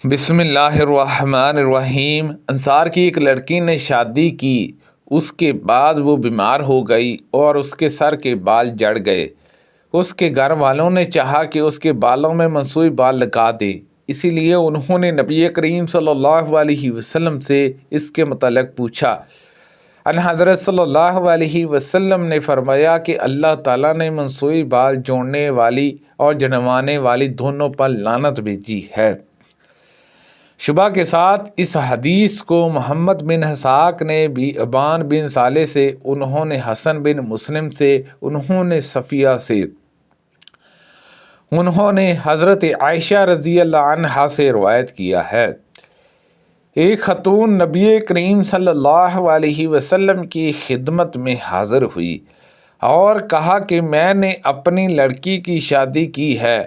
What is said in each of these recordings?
بسم اللہ الرحمن الرحیم۔ انصار کی ایک لڑکی نے شادی کی، اس کے بعد وہ بیمار ہو گئی اور اس کے سر کے بال جڑ گئے۔ اس کے گھر والوں نے چاہا کہ اس کے بالوں میں منسوئی بال لگا دے، اسی لیے انہوں نے نبی کریم صلی اللہ علیہ وسلم سے اس کے متعلق پوچھا۔ ان حضرت صلی اللہ علیہ وسلم نے فرمایا کہ اللہ تعالیٰ نے منسوئی بال جوڑنے والی اور جڑوانے والی دونوں پر لعنت بھیجی ہے۔ شبہ کے ساتھ اس حدیث کو محمد بن اسحاق نے بھی ابان بن صالح سے، انہوں نے حسن بن مسلم سے، انہوں نے صفیہ سے، انہوں نے حضرت عائشہ رضی اللہ عنہا سے روایت کیا ہے۔ ایک خاتون نبی کریم صلی اللہ علیہ وسلم کی خدمت میں حاضر ہوئی اور کہا کہ میں نے اپنی لڑکی کی شادی کی ہے،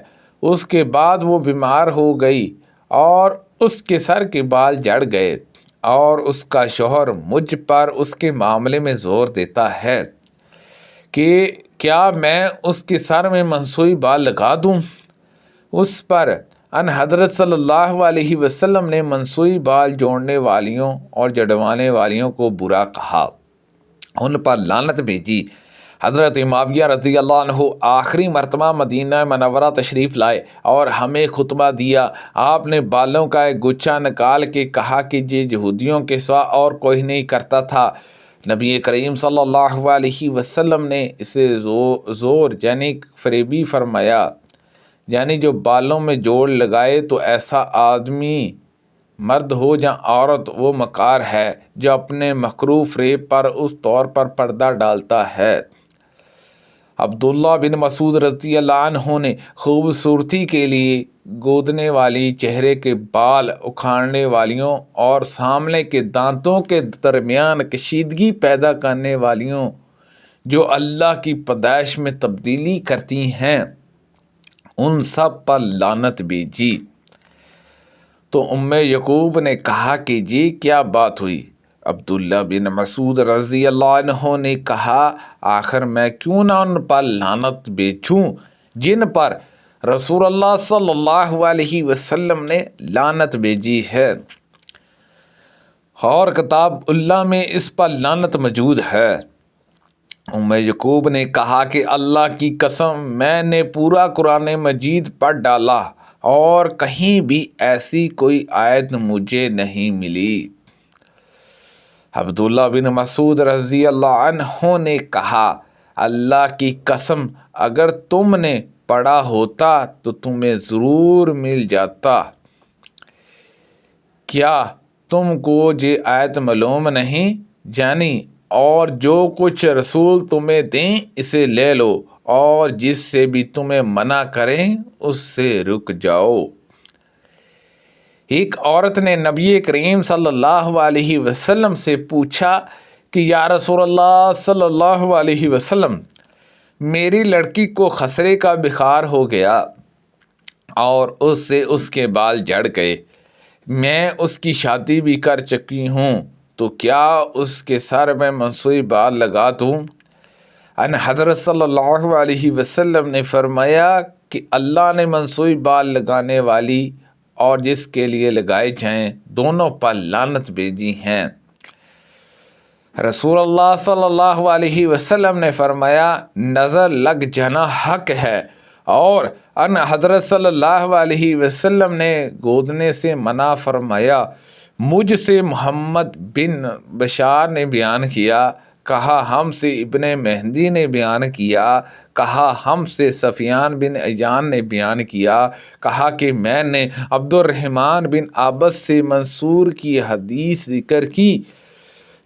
اس کے بعد وہ بیمار ہو گئی اور اس کے سر کے بال جڑ گئے اور اس کا شوہر مجھ پر اس کے معاملے میں زور دیتا ہے کہ کیا میں اس کے سر میں منسوئی بال لگا دوں۔ اس پر ان حضرت صلی اللہ علیہ وسلم نے منسوئی بال جوڑنے والیوں اور جڑوانے والیوں کو برا کہا، ان پر لعنت بھیجی۔ حضرت معاویہ رضی اللہ عنہ آخری مرتبہ مدینہ منورہ تشریف لائے اور ہمیں خطبہ دیا۔ آپ نے بالوں کا ایک گچھا نکال کے کہا کہ یہ یہودیوں کے سوا اور کوئی نہیں کرتا تھا۔ نبی کریم صلی اللہ علیہ وسلم نے اسے زور یعنی فریبی فرمایا، یعنی جو بالوں میں جوڑ لگائے تو ایسا آدمی مرد ہو یا عورت وہ مکار ہے جو اپنے مکروہ فریب پر اس طور پر پردہ ڈالتا ہے۔ عبداللہ بن مسعود رضی اللہ عنہ نے خوبصورتی کے لیے گودنے والی، چہرے کے بال اکھاڑنے والیوں اور سامنے کے دانتوں کے درمیان کشیدگی پیدا کرنے والیوں جو اللہ کی پیدائش میں تبدیلی کرتی ہیں، ان سب پر لعنت بھیجی۔ تو یعقوب نے کہا کہ یہ کیا بات ہوئی؟ عبداللہ بن مسعود رضی اللہ عنہ نے کہا، آخر میں کیوں نہ ان پر لعنت بھیجوں جن پر رسول اللہ صلی اللہ علیہ وسلم نے لعنت بھیجی ہے، اور کتاب اللہ میں اس پر لعنت موجود ہے۔ یعقوب نے کہا کہ اللہ کی قسم میں نے پورا قرآن مجید پڑھ ڈالا اور کہیں بھی ایسی کوئی آیت مجھے نہیں ملی۔ عبداللہ بن مسعود رضی اللہ عنہ نے کہا، اللہ کی قسم اگر تم نے پڑھا ہوتا تو تمہیں ضرور مل جاتا۔ کیا تم کو یہ آیت معلوم نہیں؟ یعنی اور جو کچھ رسول تمہیں دیں اسے لے لو اور جس سے بھی تمہیں منع کریں اس سے رک جاؤ۔ ایک عورت نے نبی کریم صلی اللہ علیہ وسلم سے پوچھا کہ یا رسول اللہ صلی اللہ علیہ وسلم، میری لڑکی کو خسرے کا بخار ہو گیا اور اس سے اس کے بال جڑ گئے، میں اس کی شادی بھی کر چکی ہوں، تو کیا اس کے سر میں منسوئی بال لگا دوں؟ ان حضرت صلی اللہ علیہ وسلم نے فرمایا کہ اللہ نے منسوئی بال لگانے والی اور جس کے لیے لگائے جائیں دونوں پر لعنت بھیجی ہیں۔ رسول اللہ صلی اللہ علیہ وسلم نے فرمایا، نظر لگ جانا حق ہے، اور ان حضرت صلی اللہ علیہ وسلم نے گودنے سے منع فرمایا۔ مجھ سے محمد بن بشار نے بیان کیا، کہا ہم سے ابن مہدی نے بیان کیا، کہا ہم سے سفیان بن عیان نے بیان کیا، کہا کہ میں نے عبد الرحمن بن عبس سے منصور کی حدیث ذکر کی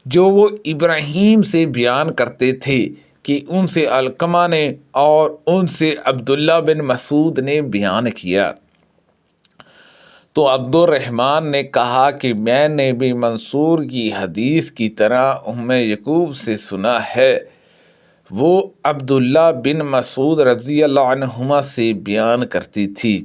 جو وہ ابراہیم سے بیان کرتے تھے کہ ان سے علقمہ نے اور ان سے عبداللہ بن مسعود نے بیان کیا۔ تو عبد الرحمن نے کہا کہ میں نے بھی منصور کی حدیث کی طرح یعقوب سے سنا ہے، وہ عبداللہ بن مسعود رضی اللہ عنہما سے بیان کرتی تھی۔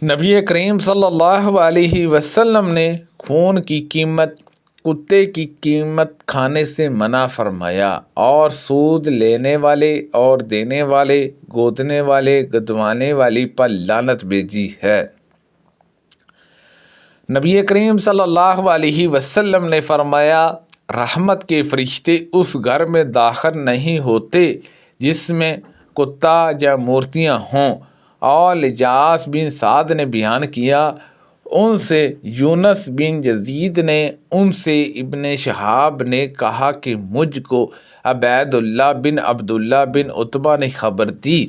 نبی کریم صلی اللہ علیہ وسلم نے خون کی قیمت، کتے کی قیمت کھانے سے منع فرمایا اور سود لینے والے اور دینے والے، گودنے والے، گدوانے والی پر لعنت بھیجی ہے۔ نبی کریم صلی اللہ علیہ وسلم نے فرمایا رحمت کے فرشتے اس گھر میں داخل نہیں ہوتے جس میں کتا یا مورتیاں ہوں۔ اور لجاس بن سعد نے بیان کیا، ان سے یونس بن یزید نے، ان سے ابن شہاب نے کہا کہ مجھ کو عبید اللہ بن عبداللہ بن عتبہ نے خبر دی،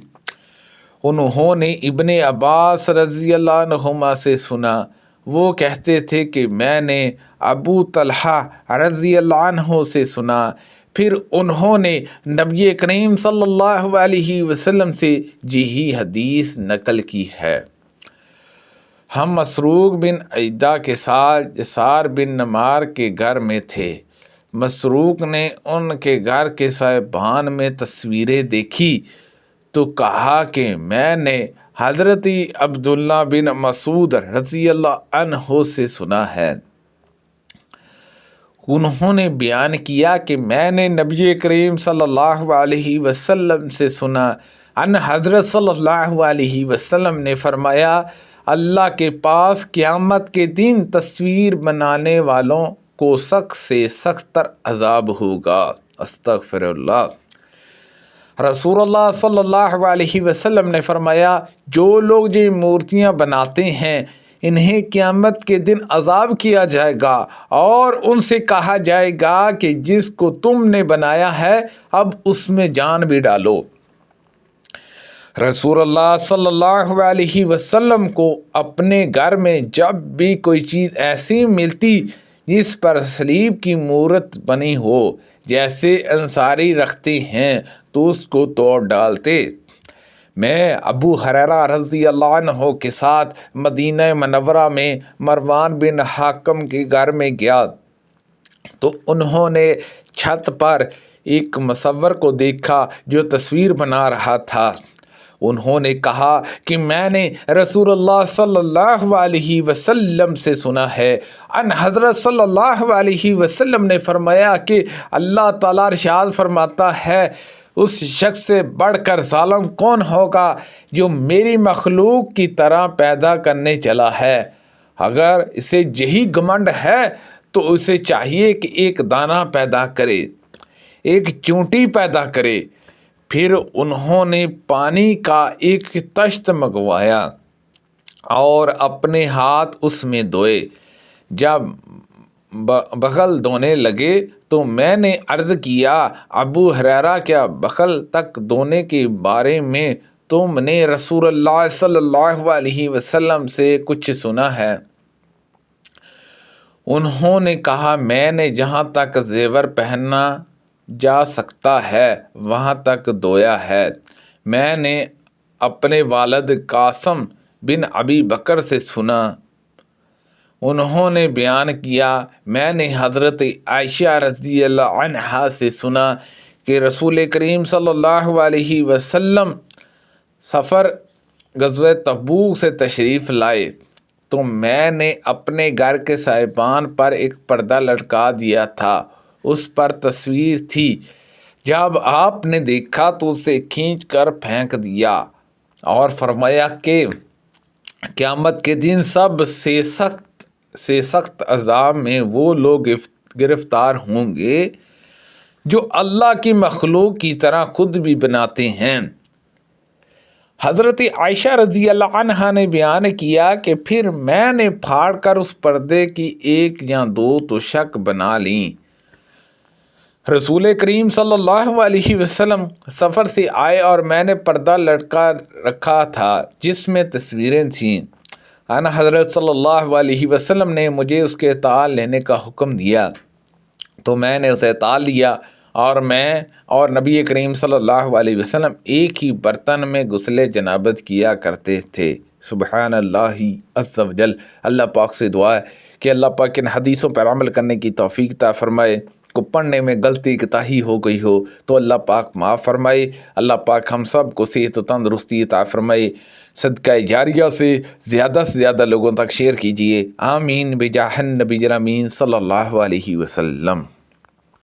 انہوں نے ابن عباس رضی اللہ عنہما سے سنا، وہ کہتے تھے کہ میں نے ابو طلحہ رضی اللہ عنہ سے سنا، پھر انہوں نے نبی کریم صلی اللہ علیہ وسلم سے یہی حدیث نقل کی ہے۔ ہم مسروق بن اجدہ کے ساتھ جسار بن نمار کے گھر میں تھے۔ مسروق نے ان کے گھر کے صاحبان میں تصویریں دیکھی تو کہا کہ میں نے حضرت عبداللہ بن مسعود رضی اللہ عنہ سے سنا ہے، انہوں نے بیان کیا کہ میں نے نبی کریم صلی اللہ علیہ وسلم سے سنا، ان حضرت صلی اللہ علیہ وسلم نے فرمایا اللہ کے پاس قیامت کے دن تصویر بنانے والوں کو سخت سے سخت تر عذاب ہوگا۔ استغفر اللہ۔ رسول اللہ صلی اللہ علیہ وسلم نے فرمایا جو لوگ یہ مورتیاں بناتے ہیں انہیں قیامت کے دن عذاب کیا جائے گا اور ان سے کہا جائے گا کہ جس کو تم نے بنایا ہے اب اس میں جان بھی ڈالو۔ رسول اللہ صلی اللہ علیہ وسلم کو اپنے گھر میں جب بھی کوئی چیز ایسی ملتی جس پر صلیب کی مورت بنی ہو جیسے انصاری رکھتے ہیں تو اس کو توڑ ڈالتے۔ میں ابو ہریرہ رضی اللہ عنہ کے ساتھ مدینہ منورہ میں مروان بن حاکم کے گھر میں گیا تو انہوں نے چھت پر ایک مصور کو دیکھا جو تصویر بنا رہا تھا۔ انہوں نے کہا کہ میں نے رسول اللہ صلی اللہ علیہ وسلم سے سنا ہے، ان حضرت صلی اللہ علیہ وسلم نے فرمایا کہ اللہ تعالیٰ ارشاد فرماتا ہے اس شخص سے بڑھ کر ظالم کون ہوگا جو میری مخلوق کی طرح پیدا کرنے چلا ہے۔ اگر اسے یہی گھمنڈ ہے تو اسے چاہیے کہ ایک دانہ پیدا کرے، ایک چونٹی پیدا کرے۔ پھر انہوں نے پانی کا ایک تشت منگوایا اور اپنے ہاتھ اس میں دھوئے۔ جب بغل دھونے لگے تو میں نے عرض کیا ابو ہریرہ کیا بغل تک دھونے کے بارے میں تم نے رسول اللہ صلی اللہ علیہ وسلم سے کچھ سنا ہے؟ انہوں نے کہا میں نے جہاں تک زیور پہنا جا سکتا ہے وہاں تک دھویا ہے۔ میں نے اپنے والد قاسم بن ابی بکر سے سنا، انہوں نے بیان کیا میں نے حضرت عائشہ رضی اللہ عنہا سے سنا کہ رسول کریم صلی اللہ علیہ وسلم سفر غزوہ تبوک سے تشریف لائے تو میں نے اپنے گھر کے صاحبان پر ایک پردہ لٹکا دیا تھا، اس پر تصویر تھی۔ جب آپ نے دیکھا تو اسے کھینچ کر پھینک دیا اور فرمایا کہ قیامت کے دن سب سے سخت عذاب میں وہ لوگ گرفتار ہوں گے جو اللہ کی مخلوق کی طرح خود بھی بناتے ہیں۔ حضرت عائشہ رضی اللہ عنہا نے بیان کیا کہ پھر میں نے پھاڑ کر اس پردے کی ایک یا دو تو شک بنا لیں۔ رسول کریم صلی اللہ علیہ وسلم سفر سے آئے اور میں نے پردہ لٹکا رکھا تھا جس میں تصویریں تھیں۔ ان حضرت صلی اللہ علیہ وسلم نے مجھے اس کے تال لینے کا حکم دیا تو میں نے اسے تال لیا اور میں اور نبی کریم صلی اللہ علیہ وسلم ایک ہی برتن میں غسل جنابت کیا کرتے تھے۔ سبحان اللہ عز و جل۔ اللہ پاک سے دعا ہے کہ اللہ پاک ان حدیثوں پر عمل کرنے کی توفیق عطا فرمائے۔ کو پڑھنے میں غلطی کوتاہی ہو گئی ہو تو اللہ پاک معاف فرمائے۔ اللہ پاک ہم سب کو صحت و تندرستی عطا فرمائے۔ صدقہ جاریہ سے زیادہ لوگوں تک شیئر کیجیے۔ آمین بجاہ النبی الامین صلی اللہ علیہ وسلم۔